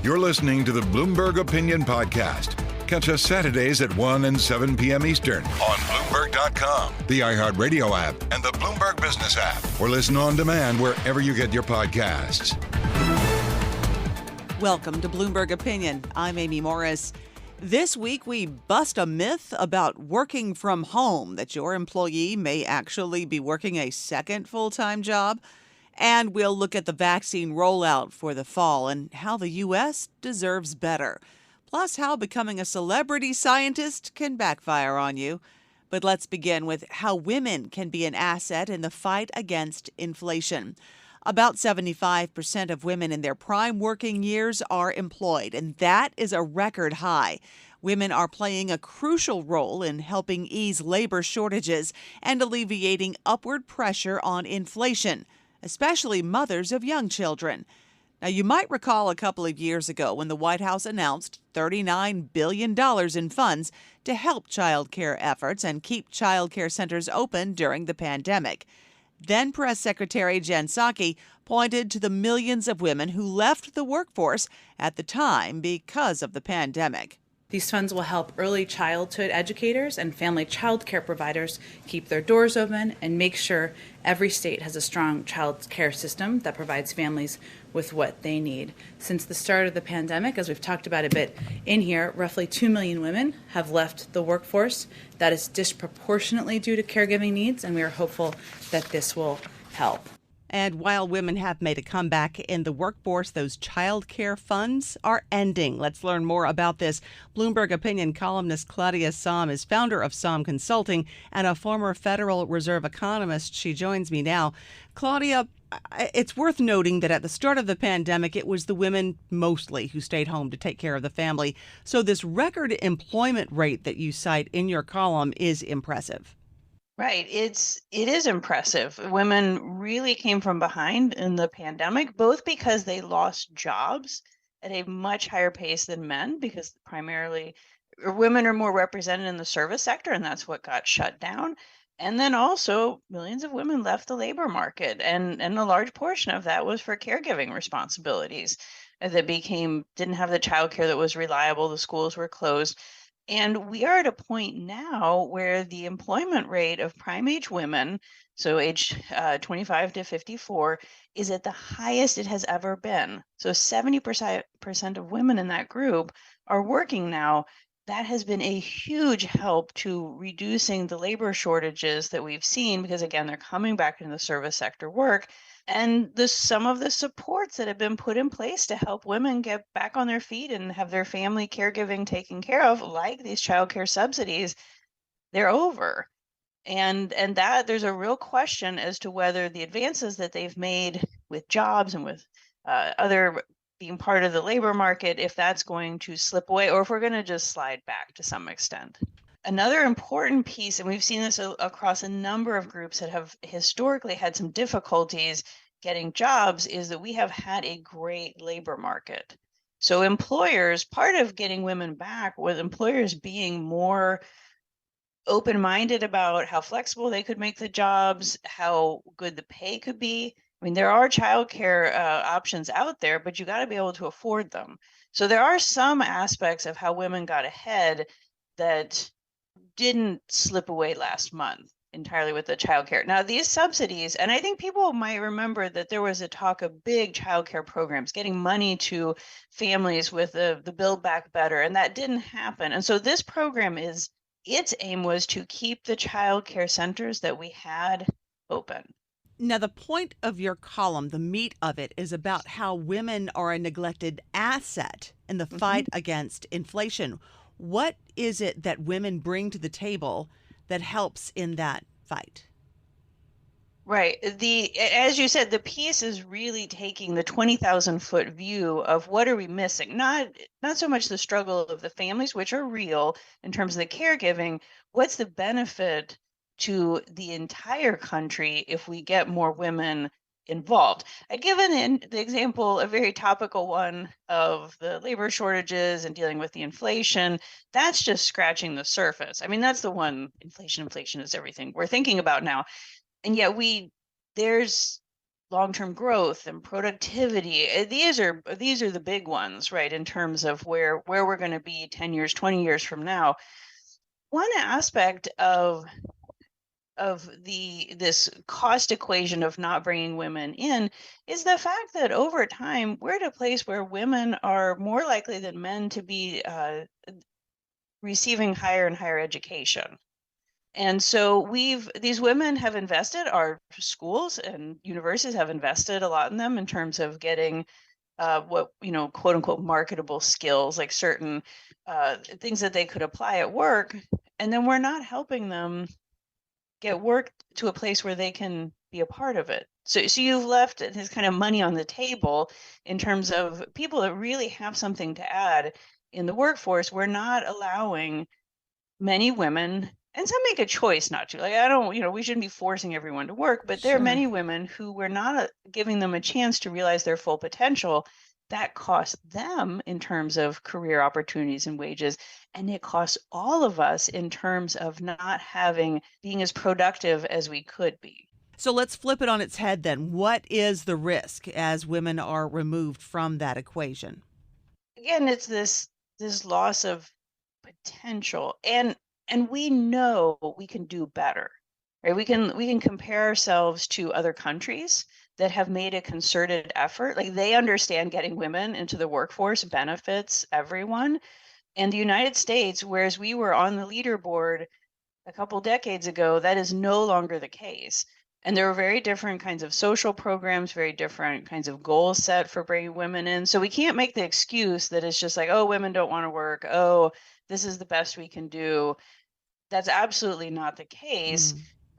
You're listening to the Bloomberg Opinion Podcast. Catch us Saturdays at 1 and 7 p.m. Eastern on Bloomberg.com, the iHeartRadio app, and the Bloomberg Business app, or listen on demand wherever you get your podcasts. Welcome to Bloomberg Opinion. I'm Amy Morris. This week, we bust a myth about working from home, that your employee may actually be working a second full-time job. And we'll look at the vaccine rollout for the fall and how the U.S. deserves better. Plus, how becoming a celebrity scientist can backfire on you. But let's begin with how women can be an asset in the fight against inflation. About 75% of women in their prime working years are employed, and that is a record high. Women are playing a crucial role in helping ease labor shortages and alleviating upward pressure on inflation, especially mothers of young children. Now, you might recall a couple of years ago when the White House announced $39 billion in funds to help child care efforts and keep child care centers open during the pandemic. Then Press Secretary Jen Psaki pointed to the millions of women who left the workforce at the time because of the pandemic. These funds will help early childhood educators and family child care providers keep their doors open and make sure every state has a strong child care system that provides families with what they need. Since the start of the pandemic, as we've talked about a bit in here, roughly 2 million women have left the workforce. That is disproportionately due to caregiving needs, and we are hopeful that this will help. And while women have made a comeback in the workforce, those child care funds are ending. Let's learn more about this. Bloomberg Opinion columnist Claudia Sahm is founder of Sahm Consulting and a former Federal Reserve economist. She joins me now. Claudia, it's worth noting that at the start of the pandemic, it was the women mostly who stayed home to take care of the family. So this record employment rate that you cite in your column is impressive. Right. It is impressive. Women really came from behind in the pandemic, both because they lost jobs at a much higher pace than men, because primarily women are more represented in the service sector, and that's what got shut down. And then also millions of women left the labor market, and a large portion of that was for caregiving responsibilities that didn't have the childcare that was reliable. The schools were closed. And we are at a point now where the employment rate of prime age women, so age 25 to 54, is at the highest it has ever been. So 70% of women in that group are working now. That has been a huge help to reducing the labor shortages that we've seen, because again, they're coming back into the service sector work. And some of the supports that have been put in place to help women get back on their feet and have their family caregiving taken care of, like these child care subsidies, they're over. And that there's a real question as to whether the advances that they've made with jobs and with other being part of the labor market, if that's going to slip away or if we're going to just slide back to some extent. Another important piece, and we've seen this across a number of groups that have historically had some difficulties getting jobs, is that we have had a great labor market. So employers, part of getting women back was employers being more open-minded about how flexible they could make the jobs, how good the pay could be. I mean, there are childcare options out there, but you got to be able to afford them. So there are some aspects of how women got ahead that didn't slip away last month entirely with the childcare. Now, these subsidies, and I think people might remember that there was a talk of big childcare programs, getting money to families with the Build Back Better, and that didn't happen. And so this program its aim was to keep the childcare centers that we had open. Now, the point of your column, the meat of it, is about how women are a neglected asset in the fight against inflation. What is it that women bring to the table that helps in that fight? Right. As you said, the piece is really taking the 20,000-foot view of what are we missing? Not so much the struggle of the families, which are real in terms of the caregiving. What's the benefit to the entire country if we get more women involved? I given in the example, a very topical one, of the labor shortages and dealing with the inflation. That's just scratching the surface. I mean, that's the one, inflation is everything we're thinking about now. And yet there's long-term growth and productivity. These are the big ones, right? In terms of where we're going to be 10 years, 20 years from now. One aspect of this cost equation of not bringing women in is the fact that over time we're at a place where women are more likely than men to be receiving higher and higher education. And so these women have invested, our schools and universities have invested a lot in them in terms of getting what, quote unquote, marketable skills, like certain things that they could apply at work. And then we're not helping them get work to a place where they can be a part of it. So you've left this kind of money on the table in terms of people that really have something to add in the workforce. We're not allowing many women, and some make a choice not to. Like, I don't, we shouldn't be forcing everyone to work, but there are many women who we're not giving them a chance to realize their full potential. That costs them in terms of career opportunities and wages. And it costs all of us in terms of not being as productive as we could be. So let's flip it on its head then. What is the risk as women are removed from that equation? Again, it's this loss of potential. And we know we can do better. Right? We can compare ourselves to other countries that have made a concerted effort. Like, they understand getting women into the workforce benefits everyone. And the United States, whereas we were on the leaderboard a couple decades ago, that is no longer the case. And there are very different kinds of social programs, very different kinds of goals set for bringing women in. So we can't make the excuse that it's just like, oh, women don't want to work. Oh, this is the best we can do. That's absolutely not the case.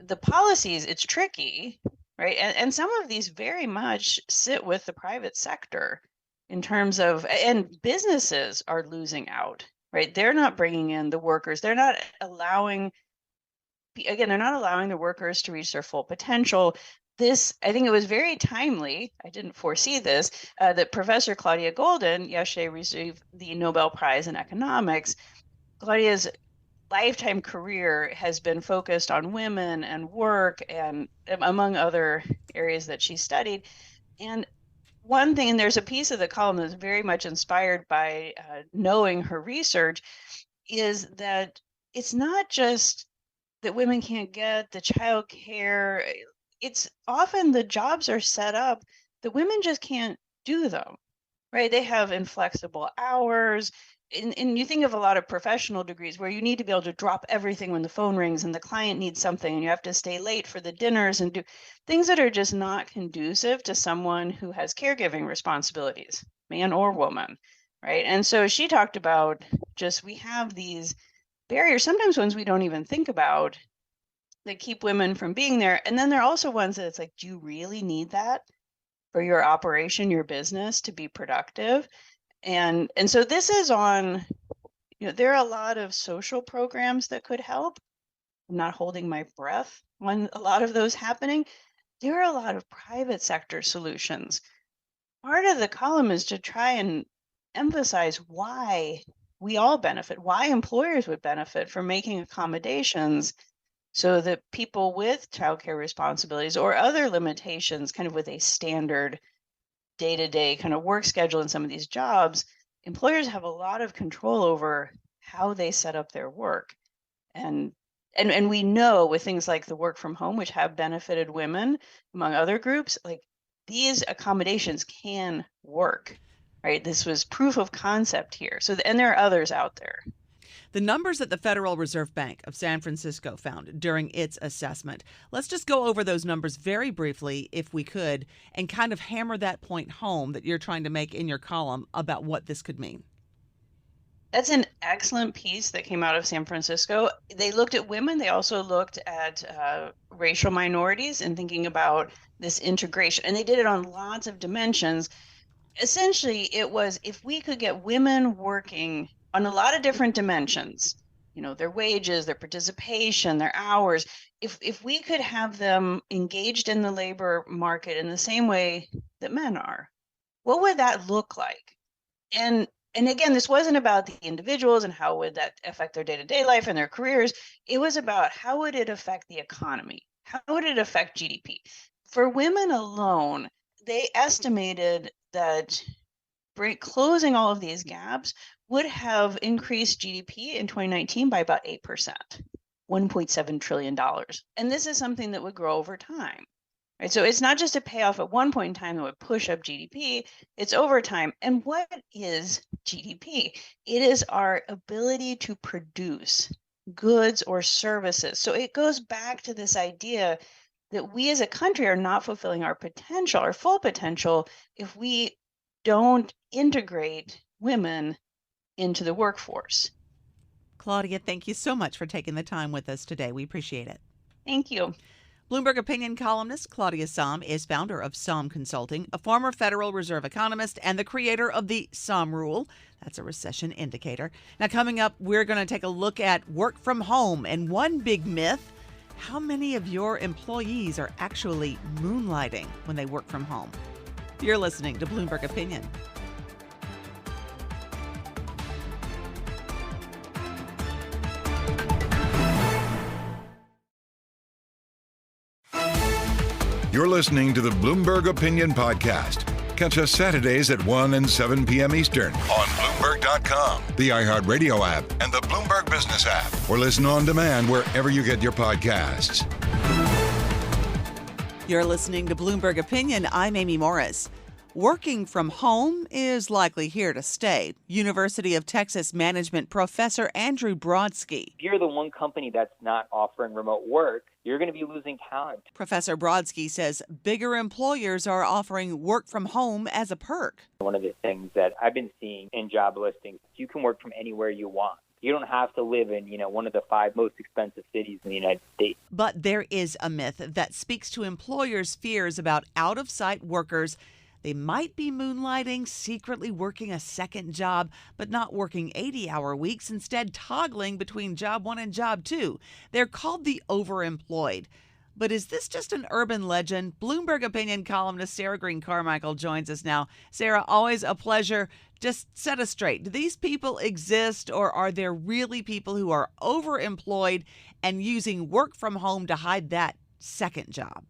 The policies, it's tricky, right? And some of these very much sit with the private sector in terms of, and businesses are losing out, right? They're not bringing in the workers. They're not allowing the workers to reach their full potential. I think it was very timely, I didn't foresee this, that Professor Claudia Golden yesterday received the Nobel Prize in Economics. Claudia's lifetime career has been focused on women and work, and among other areas that she studied. And one thing, and there's a piece of the column that's very much inspired by knowing her research, is that it's not just that women can't get the child care. It's often the jobs are set up that women just can't do them, right? They have inflexible hours. And you think of a lot of professional degrees where you need to be able to drop everything when the phone rings and the client needs something, and you have to stay late for the dinners and do things that are just not conducive to someone who has caregiving responsibilities, man or woman, right? And so she talked about we have these barriers, sometimes ones we don't even think about, that keep women from being there. And then there are also ones that it's like, do you really need that for your operation, your business, to be productive? And so this is on, there are a lot of social programs that could help. I'm not holding my breath on a lot of those happening. There are a lot of private sector solutions. Part of the column is to try and emphasize why we all benefit, why employers would benefit from making accommodations so that people with childcare responsibilities or other limitations, kind of with a standard day-to-day kind of work schedule in some of these jobs, employers have a lot of control over how they set up their work. And we know with things like the work from home, which have benefited women among other groups, like, these accommodations can work, right? This was proof of concept here. So, and there are others out there. The numbers that the Federal Reserve Bank of San Francisco found during its assessment. Let's just go over those numbers very briefly, if we could, and kind of hammer that point home that you're trying to make in your column about what this could mean. That's an excellent piece that came out of San Francisco. They looked at women. They also looked at racial minorities and thinking about this integration. And they did it on lots of dimensions. Essentially, it was, if we could get women working on a lot of different dimensions, their wages, their participation, their hours, if we could have them engaged in the labor market in the same way that men are, what would that look like? And again, this wasn't about the individuals and how would that affect their day-to-day life and their careers. It was about how would it affect the economy? How would it affect GDP? For women alone, they estimated that closing all of these gaps would have increased GDP in 2019 by about 8%, $1.7 trillion. And this is something that would grow over time. Right? So it's not just a payoff at one point in time that would push up GDP, it's over time. And what is GDP? It is our ability to produce goods or services. So it goes back to this idea that we as a country are not fulfilling our potential, our full potential, if we don't integrate women into the workforce. Claudia, thank you so much for taking the time with us today. We appreciate it. Thank you. Bloomberg Opinion columnist Claudia Sahm is founder of Sahm Consulting, a former Federal Reserve economist, and the creator of the Sahm Rule. That's a recession indicator. Now, coming up, we're going to take a look at work from home and one big myth. How many of your employees are actually moonlighting when they work from home? You're listening to Bloomberg Opinion. You're listening to the Bloomberg Opinion Podcast. Catch us Saturdays at 1 and 7 p.m. Eastern on Bloomberg.com, the iHeartRadio app, and the Bloomberg Business app, or listen on demand wherever you get your podcasts. You're listening to Bloomberg Opinion. I'm Amy Morris. Working from home is likely here to stay. University of Texas Management professor Andrew Brodsky. If you're the one company that's not offering remote work, you're going to be losing talent. Professor Brodsky says bigger employers are offering work from home as a perk. One of the things that I've been seeing in job listings, you can work from anywhere you want. You don't have to live in, one of the 5 most expensive cities in the United States. But there is a myth that speaks to employers' fears about out-of-sight workers. They might be moonlighting, secretly working a second job, but not working 80-hour weeks, instead toggling between job 1 and job 2. They're called the overemployed. But is this just an urban legend? Bloomberg Opinion columnist Sarah Green Carmichael joins us now. Sarah, always a pleasure. Just set us straight. Do these people exist, or are there really people who are overemployed and using work from home to hide that second job?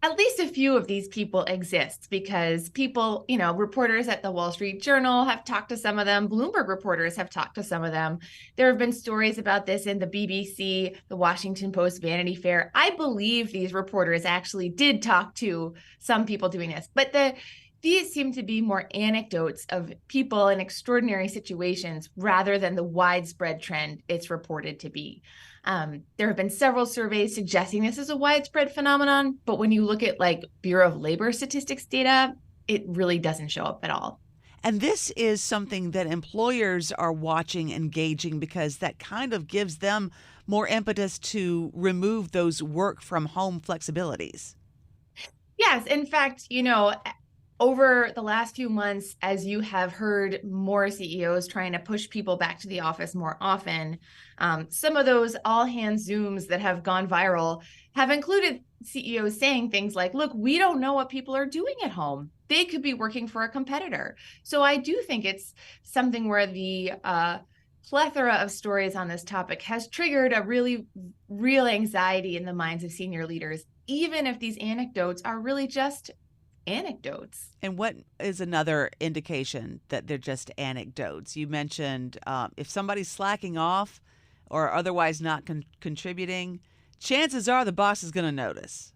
At least a few of these people exist because people, reporters at the Wall Street Journal have talked to some of them. Bloomberg reporters have talked to some of them. There have been stories about this in the BBC, the Washington Post, Vanity Fair. I believe these reporters actually did talk to some people doing this, but these seem to be more anecdotes of people in extraordinary situations rather than the widespread trend it's reported to be. There have been several surveys suggesting this is a widespread phenomenon, but when you look at Bureau of Labor Statistics data, it really doesn't show up at all. And this is something that employers are watching and gauging because that kind of gives them more impetus to remove those work from home flexibilities. Yes. In fact, over the last few months, as you have heard more CEOs trying to push people back to the office more often, some of those all-hands Zooms that have gone viral have included CEOs saying things like, look, we don't know what people are doing at home. They could be working for a competitor. So I do think it's something where the plethora of stories on this topic has triggered a really real anxiety in the minds of senior leaders, even if these anecdotes are really just anecdotes. And what is another indication that they're just anecdotes? You mentioned if somebody's slacking off or otherwise not contributing, chances are the boss is going to notice.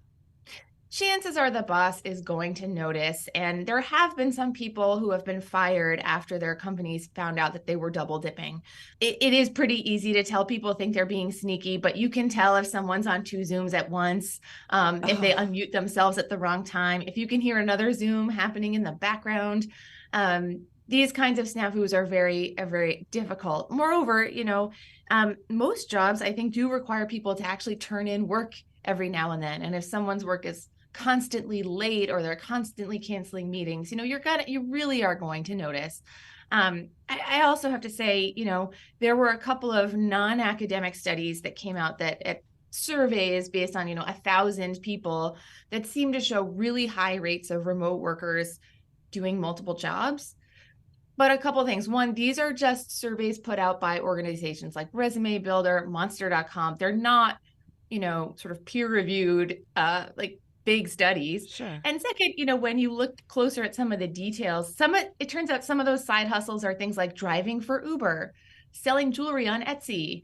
Chances are the boss is going to notice. And there have been some people who have been fired after their companies found out that they were double dipping. It is pretty easy to tell people think they're being sneaky, but you can tell if someone's on 2 Zooms at once, if they unmute themselves at the wrong time, if you can hear another Zoom happening in the background. These kinds of snafus are very, very difficult. Moreover, most jobs, I think, do require people to actually turn in work every now and then. And if someone's work is constantly late or they're constantly canceling meetings, you really are going to notice. I also have to say, there were a couple of non-academic studies that came out that surveys based on, 1,000 people that seem to show really high rates of remote workers doing multiple jobs. But a couple of things. One, these are just surveys put out by organizations like Resume Builder, Monster.com. They're not, sort of peer-reviewed, big studies. Sure. And second, when you look closer at some of the details, it turns out some of those side hustles are things like driving for Uber, selling jewelry on Etsy.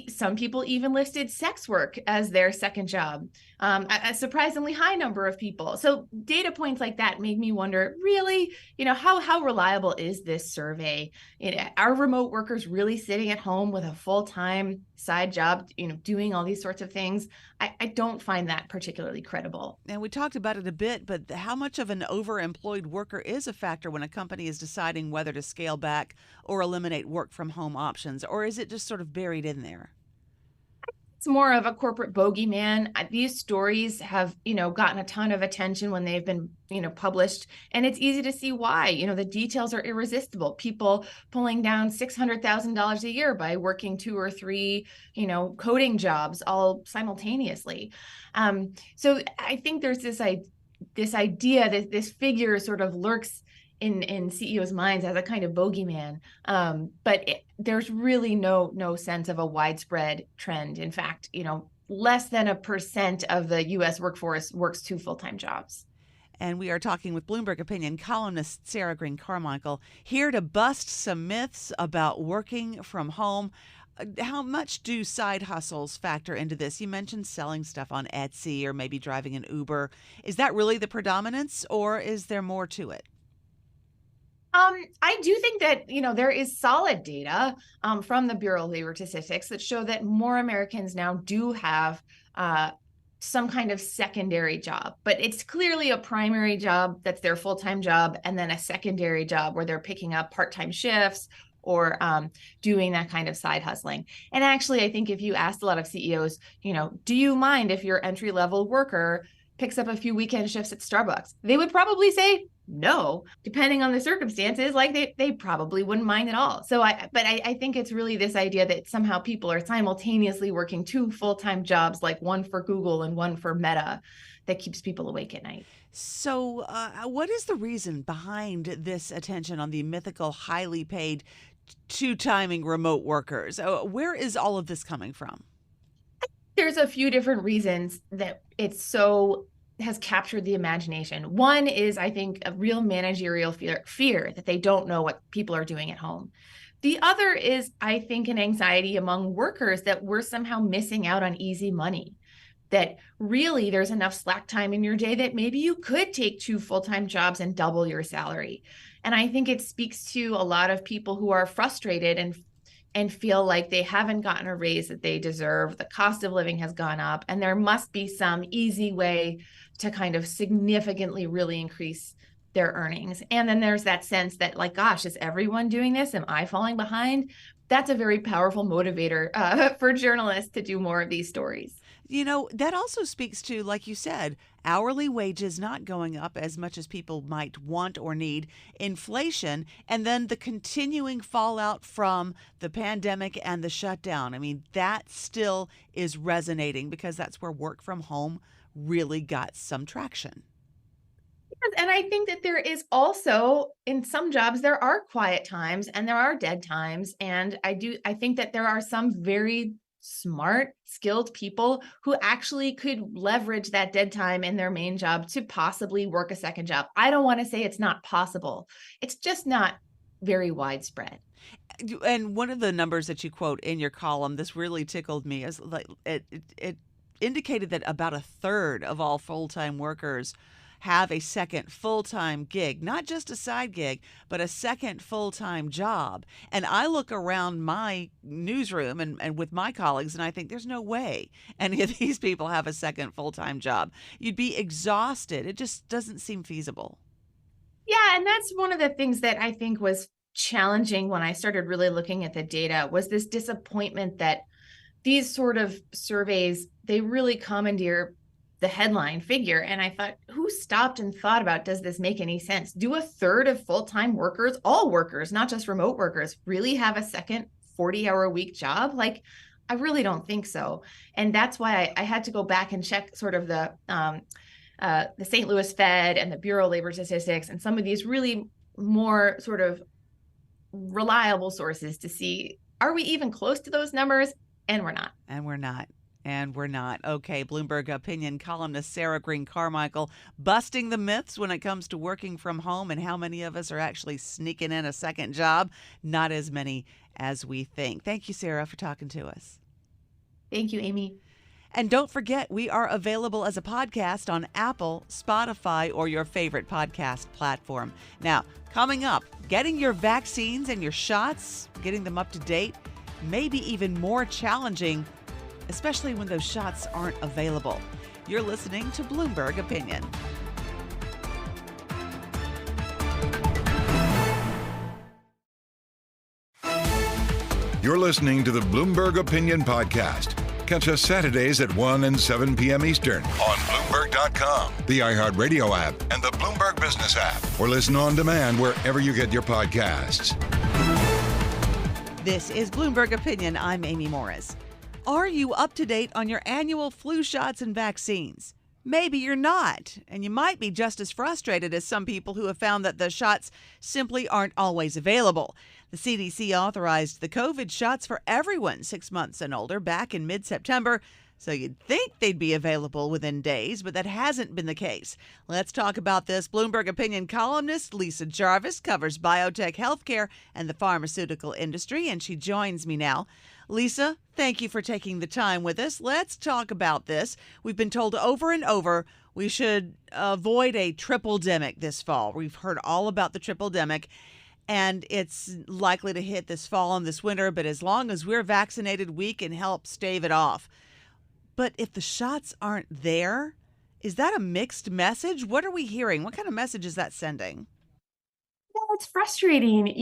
Some people even listed sex work as their second job, a surprisingly high number of people. So data points like that made me wonder, really, how reliable is this survey? Are remote workers really sitting at home with a full-time side job, doing all these sorts of things? I don't find that particularly credible. And we talked about it a bit, but how much of an overemployed worker is a factor when a company is deciding whether to scale back or eliminate work from home options? Or is it just sort of buried in there? It's more of a corporate bogeyman. These stories have, gotten a ton of attention when they've been, published, and it's easy to see why. The details are irresistible. People pulling down $600,000 a year by working 2 or 3, coding jobs all simultaneously. So I think there's this idea that this figure sort of lurks in CEOs' minds as a kind of bogeyman, but there's really no sense of a widespread trend. In fact, less than 1% of the U.S. workforce works 2 full-time jobs. And we are talking with Bloomberg Opinion columnist Sarah Green Carmichael, here to bust some myths about working from home. How much do side hustles factor into this? You mentioned selling stuff on Etsy or maybe driving an Uber. Is that really the predominance, or is there more to it? I do think that, there is solid data from the Bureau of Labor Statistics that show that more Americans now do have some kind of secondary job, but it's clearly a primary job that's their full-time job, and then a secondary job where they're picking up part-time shifts or doing that kind of side hustling. And actually, I think if you asked a lot of CEOs, do you mind if your entry-level worker picks up a few weekend shifts at Starbucks? They would probably say no. Depending on the circumstances, like they probably wouldn't mind at all. So I think it's really this idea that somehow people are simultaneously working 2 full-time jobs, like one for Google and one for Meta, that keeps people awake at night. So what is the reason behind this attention on the mythical, highly paid, 2-timing remote workers? Where is all of this coming from? There's a few different reasons that has captured the imagination. One is, I think, a real managerial fear that they don't know what people are doing at home. The other is, I think, an anxiety among workers that we're somehow missing out on easy money, that really there's enough slack time in your day that maybe you could take 2 full-time jobs and double your salary. And I think it speaks to a lot of people who are frustrated and feel like they haven't gotten a raise that they deserve. The cost of living has gone up, and there must be some easy way to kind of significantly really increase their earnings. And then there's that sense that, like, gosh, is everyone doing this? Am I falling behind? That's a very powerful motivator for journalists to do more of these stories. That also speaks to, like you said, hourly wages not going up as much as people might want or need, inflation, and then the continuing fallout from the pandemic and the shutdown. I mean, that still is resonating because that's where work from home really got some traction. And I think that there is also, in some jobs, there are quiet times and there are dead times. And I think that there are some very smart, skilled people who actually could leverage that dead time in their main job to possibly work a second job. I don't want to say it's not possible. It's just not very widespread. And one of the numbers that you quote in your column, this really tickled me, is like it indicated that about 1/3 of all full-time workers have a second full-time gig, not just a side gig, but a second full-time job. And I look around my newsroom and with my colleagues, and I think there's no way any of these people have a second full-time job. You'd be exhausted. It just doesn't seem feasible. Yeah, and that's one of the things that I think was challenging when I started really looking at the data, was this disappointment that these sort of surveys, they really commandeer the headline figure. And I thought, who stopped and thought about, does this make any sense? Do 1/3 of full-time workers, all workers, not just remote workers, really have a second 40-hour-a-week job? Like, I really don't think so. And that's why I had to go back and check sort of the St. Louis Fed and the Bureau of Labor Statistics and some of these really more sort of reliable sources to see, are we even close to those numbers? And we're not. And we're not. And we're not. Okay, Bloomberg Opinion columnist Sarah Green Carmichael busting the myths when it comes to working from home and how many of us are actually sneaking in a second job. Not as many as we think. Thank you, Sarah, for talking to us. Thank you, Amy. And don't forget, we are available as a podcast on Apple, Spotify, or your favorite podcast platform. Now, coming up, getting your vaccines and your shots, getting them up to date, maybe even more challenging, especially when those shots aren't available. You're listening to Bloomberg Opinion. You're listening to the Bloomberg Opinion Podcast. Catch us Saturdays at 1 and 7 p.m. Eastern on Bloomberg.com, the iHeartRadio app, and the Bloomberg Business app, or listen on demand wherever you get your podcasts. This is Bloomberg Opinion. I'm Amy Morris. Are you up to date on your annual flu shots and vaccines? Maybe you're not, and you might be just as frustrated as some people who have found that the shots simply aren't always available. The CDC authorized the COVID shots for everyone 6 months and older back in mid-September, so you'd think they'd be available within days, but that hasn't been the case. Let's talk about this. Bloomberg Opinion columnist Lisa Jarvis covers biotech healthcare and the pharmaceutical industry, and she joins me now. Lisa, thank you for taking the time with us. Let's talk about this. We've been told over and over we should avoid a triple-demic this fall. We've heard all about the triple-demic, and it's likely to hit this fall and this winter, but as long as we're vaccinated, we can help stave it off. But if the shots aren't there, is that a mixed message? What are we hearing? What kind of message is that sending? Well, it's frustrating.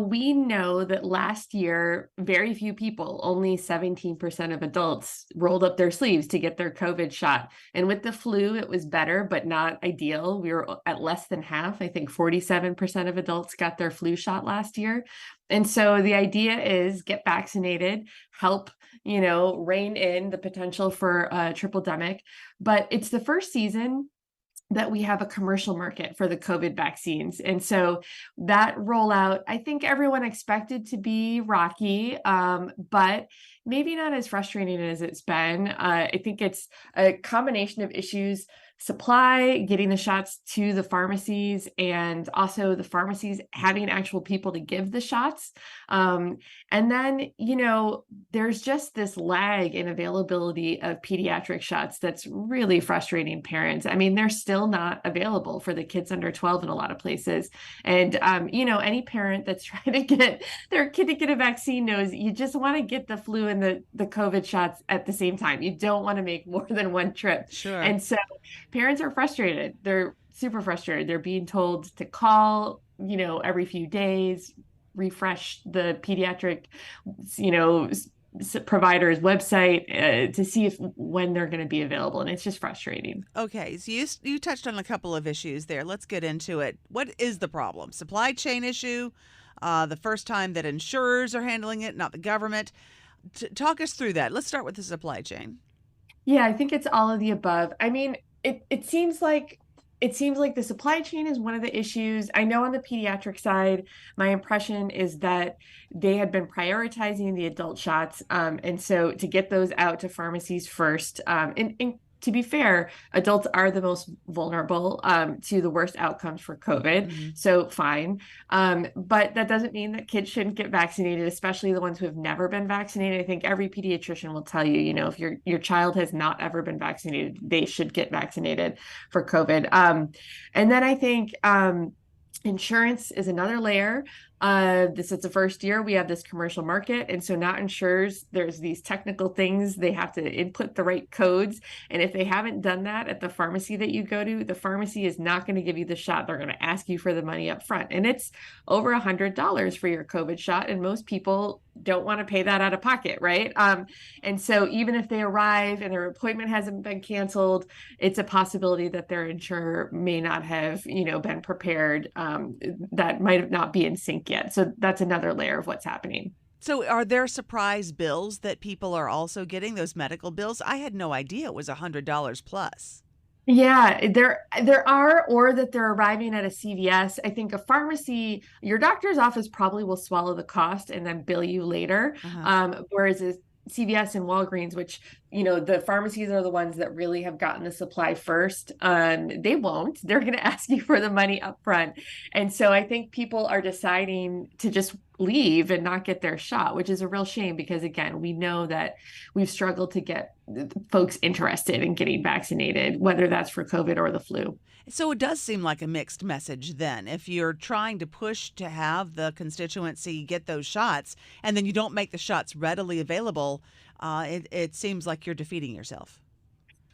We know that last year, very few people, only 17% of adults rolled up their sleeves to get their COVID shot. And with the flu, it was better, but not ideal. We were at less than half. I think 47% of adults got their flu shot last year. And so the idea is get vaccinated, help, rein in the potential for a triple-demic. But it's the first season that we have a commercial market for the COVID vaccines. And so that rollout, I think everyone expected to be rocky, but maybe not as frustrating as it's been. I think it's a combination of issues: supply, getting the shots to the pharmacies, and also the pharmacies having actual people to give the shots. And then, there's just this lag in availability of pediatric shots that's really frustrating parents. I mean, they're still not available for the kids under 12 in a lot of places. And, any parent that's trying to get their kid to get a vaccine knows you just want to get the flu and the COVID shots at the same time. You don't want to make more than one trip. Sure. And so parents are frustrated. They're super frustrated. They're being told to call, every few days, refresh the pediatric, provider's website to see when they're going to be available. And it's just frustrating. Okay, so you touched on a couple of issues there. Let's get into it. What is the problem? Supply chain issue? The first time that insurers are handling it, not the government. Talk us through that. Let's start with the supply chain. Yeah, I think it's all of the above. I mean, it seems like the supply chain is one of the issues. I know on the pediatric side, my impression is that they had been prioritizing the adult shots. And so to get those out to pharmacies first, and to be fair, adults are the most vulnerable to the worst outcomes for COVID. Mm-hmm. So fine. But that doesn't mean that kids shouldn't get vaccinated, especially the ones who have never been vaccinated. I think every pediatrician will tell you, if your child has not ever been vaccinated, they should get vaccinated for COVID. And then I think insurance is another layer. This is the first year we have this commercial market. And so not insurers, there's these technical things. They have to input the right codes. And if they haven't done that at the pharmacy that you go to, the pharmacy is not going to give you the shot. They're going to ask you for the money up front. And it's over $100 for your COVID shot. And most people don't want to pay that out of pocket, right? And so even if they arrive and their appointment hasn't been canceled, it's a possibility that their insurer may not have, been prepared. That might not be in sync yet. So that's another layer of what's happening. So are there surprise bills that people are also getting, those medical bills? I had no idea it was $100 plus. Yeah, there are, or that they're arriving at a CVS. I think a pharmacy, your doctor's office probably will swallow the cost and then bill you later. Uh-huh. Whereas CVS and Walgreens, which, the pharmacies are the ones that really have gotten the supply first. They won't. They're going to ask you for the money up front. And so I think people are deciding to just leave and not get their shot, which is a real shame because, again, we know that we've struggled to get folks interested in getting vaccinated, whether that's for COVID or the flu. So it does seem like a mixed message then. If you're trying to push to have the constituency get those shots and then you don't make the shots readily available, it seems like you're defeating yourself.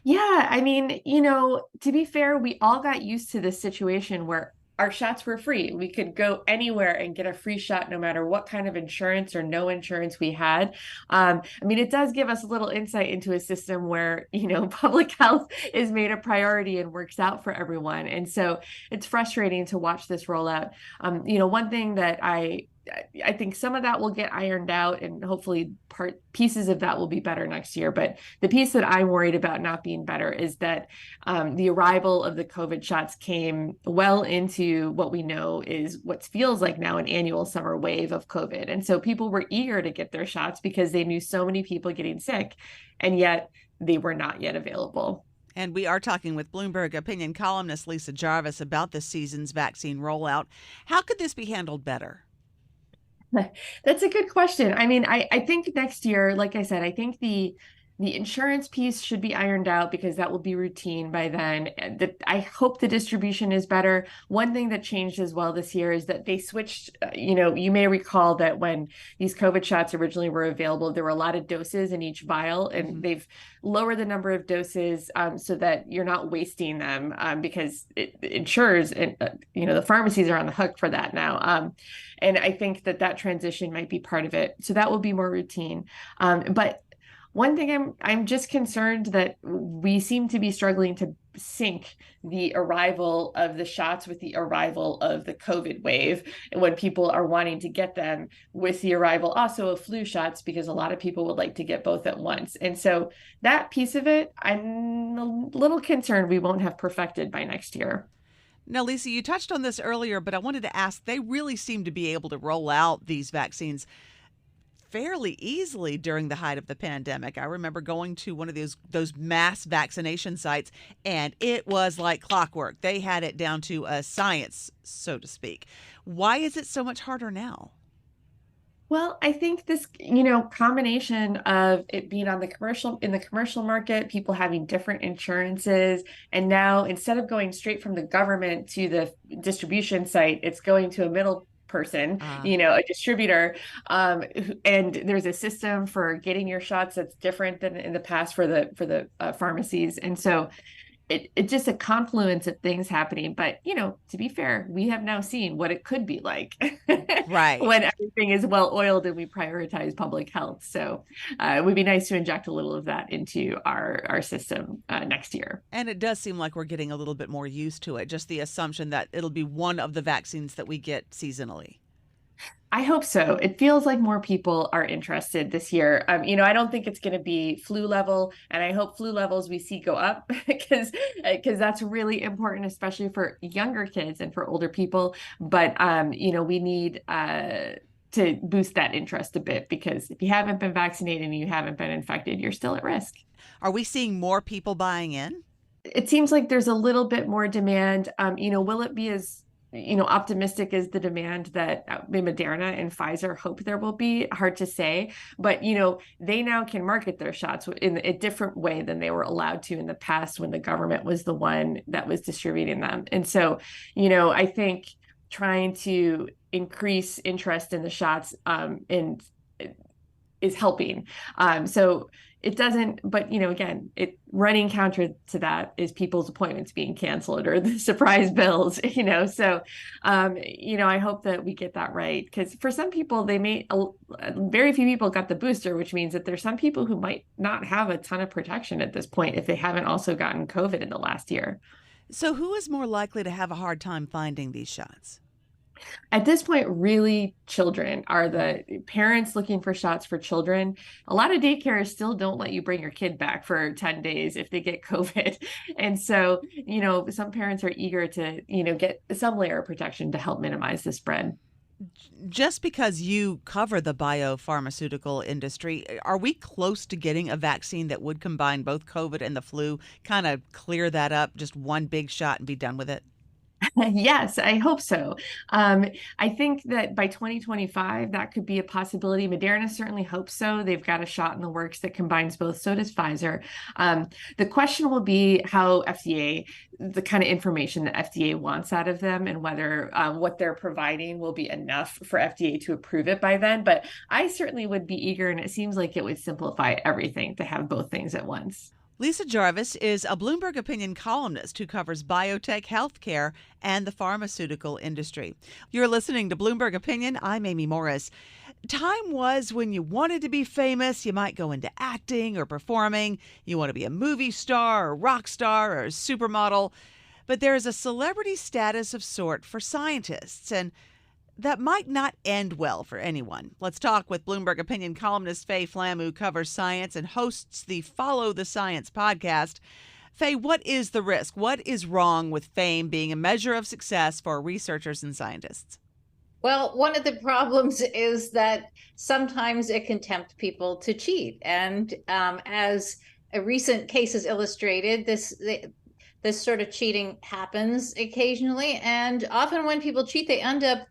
Yeah, I mean, to be fair, we all got used to this situation where our shots were free. We could go anywhere and get a free shot no matter what kind of insurance or no insurance we had. I mean, it does give us a little insight into a system where, public health is made a priority and works out for everyone. And so it's frustrating to watch this rollout. One thing that I think some of that will get ironed out and hopefully pieces of that will be better next year. But the piece that I'm worried about not being better is that the arrival of the COVID shots came well into what we know is what feels like now an annual summer wave of COVID. And so people were eager to get their shots because they knew so many people getting sick, and yet they were not yet available. And we are talking with Bloomberg Opinion columnist Lisa Jarvis about this season's vaccine rollout. How could this be handled better? That's a good question. I mean, I think next year, like I said, I think the insurance piece should be ironed out because that will be routine by then. I hope the distribution is better. One thing that changed as well this year is that they switched, you may recall that when these COVID shots originally were available, there were a lot of doses in each vial, and they've lowered the number of doses so that you're not wasting them because it ensures, and the pharmacies are on the hook for that now. And I think that transition might be part of it. So that will be more routine. But one thing I'm just concerned that we seem to be struggling to sync the arrival of the shots with the arrival of the COVID wave, and when people are wanting to get them with the arrival also of flu shots, because a lot of people would like to get both at once. And so that piece of it, I'm a little concerned we won't have perfected by next year. Now, Lisa, you touched on this earlier, but I wanted to ask, they really seem to be able to roll out these vaccines fairly easily during the height of the pandemic. I remember going to one of those mass vaccination sites, and it was like clockwork. They had it down to a science, so to speak. Why is it so much harder now? Well, I think this, combination of it being in the commercial market, people having different insurances, and now instead of going straight from the government to the distribution site, it's going to a middle person, a distributor. And there's a system for getting your shots that's different than in the past for the pharmacies. And so it's just a confluence of things happening. But, to be fair, we have now seen what it could be like right when everything is well oiled and we prioritize public health. So it would be nice to inject a little of that into our system next year. And it does seem like we're getting a little bit more used to it, just the assumption that it'll be one of the vaccines that we get seasonally. I hope so. It feels like more people are interested this year. I don't think it's going to be flu level, and I hope flu levels we see go up because that's really important, especially for younger kids and for older people. But we need to boost that interest a bit, because if you haven't been vaccinated and you haven't been infected, you're still at risk. Are we seeing more people buying in? It seems like there's a little bit more demand. Will it be as optimistic as the demand that Moderna and Pfizer hope there will be? Hard to say, but they now can market their shots in a different way than they were allowed to in the past when the government was the one that was distributing them. And so, I think trying to increase interest in the shots and is helping. So it doesn't, but again, running counter to that is people's appointments being canceled or the surprise bills, so, I hope that we get that right. Because for some people, very few people got the booster, which means that there's some people who might not have a ton of protection at this point if they haven't also gotten COVID in the last year. So who is more likely to have a hard time finding these shots? At this point, really, children are the parents looking for shots for children. A lot of daycares still don't let you bring your kid back for 10 days if they get COVID. And so, some parents are eager to, get some layer of protection to help minimize the spread. Just because you cover the biopharmaceutical industry, are we close to getting a vaccine that would combine both COVID and the flu, kind of clear that up, just one big shot and be done with it? Yes, I hope so. Um, I think that by 2025, that could be a possibility. Moderna certainly hopes so. They've got a shot in the works that combines both. So does Pfizer. The question will be how FDA, the kind of information that FDA wants out of them, and whether what they're providing will be enough for FDA to approve it by then. But I certainly would be eager, and it seems like it would simplify everything to have both things at once. Lisa Jarvis is a Bloomberg Opinion columnist who covers biotech, healthcare, and the pharmaceutical industry. You're listening to Bloomberg Opinion. I'm Amy Morris. Time was when you wanted to be famous. You might go into acting or performing. You want to be a movie star or rock star or a supermodel. But there is a celebrity status of sort for scientists, and that might not end well for anyone. Let's talk with Bloomberg Opinion columnist FD Flam, who covers science and hosts the Follow the Science podcast. Faye, what is the risk? What is wrong with fame being a measure of success for researchers and scientists? Well, one of the problems is that sometimes it can tempt people to cheat. And as a recent case has illustrated, this sort of cheating happens occasionally. And often when people cheat, they end up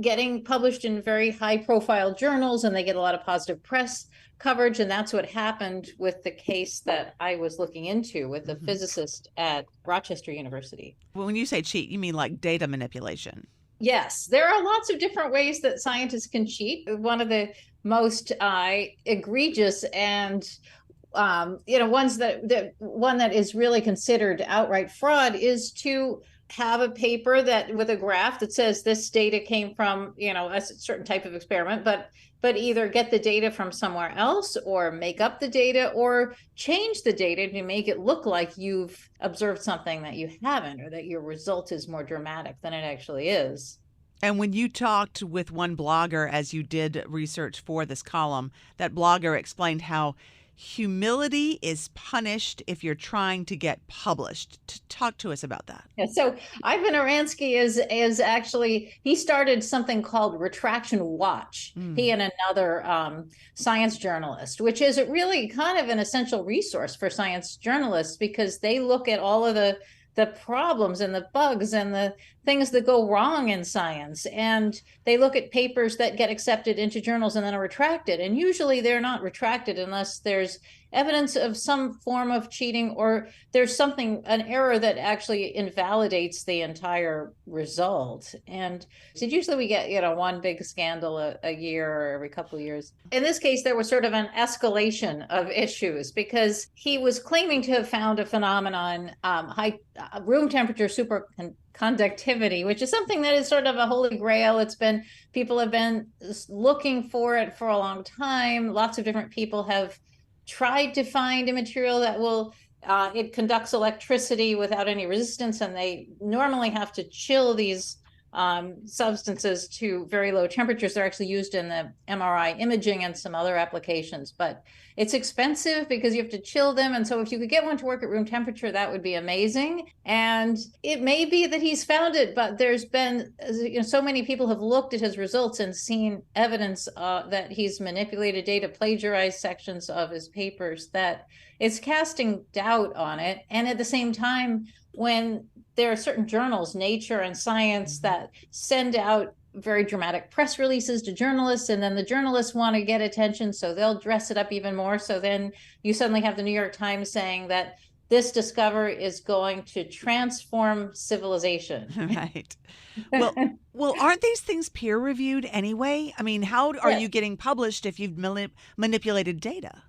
getting published in very high-profile journals, and they get a lot of positive press coverage. And that's what happened with the case that I was looking into with the physicist at Rochester University. When you say cheat, you mean like data manipulation? Yes, there are lots of different ways that scientists can cheat. One of the most egregious and one that is really considered outright fraud is to have a paper that with a graph that says this data came from a certain type of experiment, but either get the data from somewhere else or make up the data or change the data to make it look like you've observed something that you haven't, or that your result is more dramatic than it actually is. And when you talked with one blogger as you did research for this column, that blogger explained how humility is punished if you're trying to get published. Talk to us about that. Yeah, so Ivan Oransky is actually, he started something called Retraction Watch. He and another science journalist, which is really kind of an essential resource for science journalists, because they look at all of the problems and the bugs and the things that go wrong in science. And they look at papers that get accepted into journals and then are retracted. And usually they're not retracted unless there's evidence of some form of cheating, or there's an error that actually invalidates the entire result. And so usually we get, one big scandal a year or every couple of years. In this case, there was sort of an escalation of issues because he was claiming to have found a phenomenon, high room temperature superconductivity, which is something that is sort of a holy grail. People have been looking for it for a long time. Lots of different people have tried to find a material that it conducts electricity without any resistance, and they normally have to chill these substances to very low temperatures. They're actually used in the MRI imaging and some other applications, but it's expensive because you have to chill them. And so if you could get one to work at room temperature, that would be amazing. And it may be that he's found it, but there's been, so many people have looked at his results and seen evidence that he's manipulated data, plagiarized sections of his papers, that it's casting doubt on it. And at the same time, when there are certain journals, Nature and Science, that send out very dramatic press releases to journalists, and then the journalists want to get attention, so they'll dress it up even more. So then you suddenly have the New York Times saying that this discovery is going to transform civilization. Right. Well, aren't these things peer reviewed anyway? I mean, how are you getting published if you've manipulated data?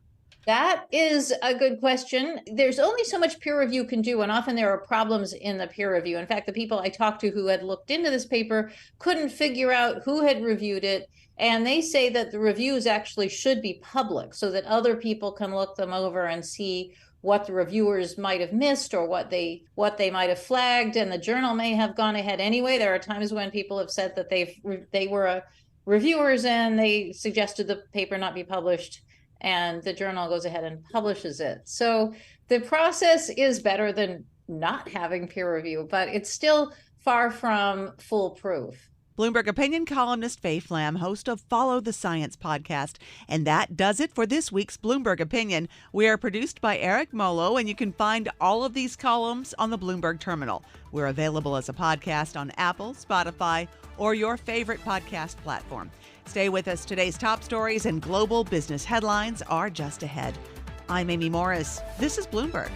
That is a good question. There's only so much peer review can do, and often there are problems in the peer review. In fact, the people I talked to who had looked into this paper couldn't figure out who had reviewed it, and they say that the reviews actually should be public so that other people can look them over and see what the reviewers might have missed or what they might have flagged, and the journal may have gone ahead anyway. There are times when people have said that they were reviewers and they suggested the paper not be published, and the journal goes ahead and publishes it. So the process is better than not having peer review, but it's still far from foolproof. Bloomberg Opinion columnist FD Flam, host of Follow the Science podcast. And that does it for this week's Bloomberg Opinion. We are produced by Eric Molo, and you can find all of these columns on the Bloomberg Terminal. We're available as a podcast on Apple, Spotify, or your favorite podcast platform. Stay with us. Today's top stories and global business headlines are just ahead. I'm Amy Morris. This is Bloomberg.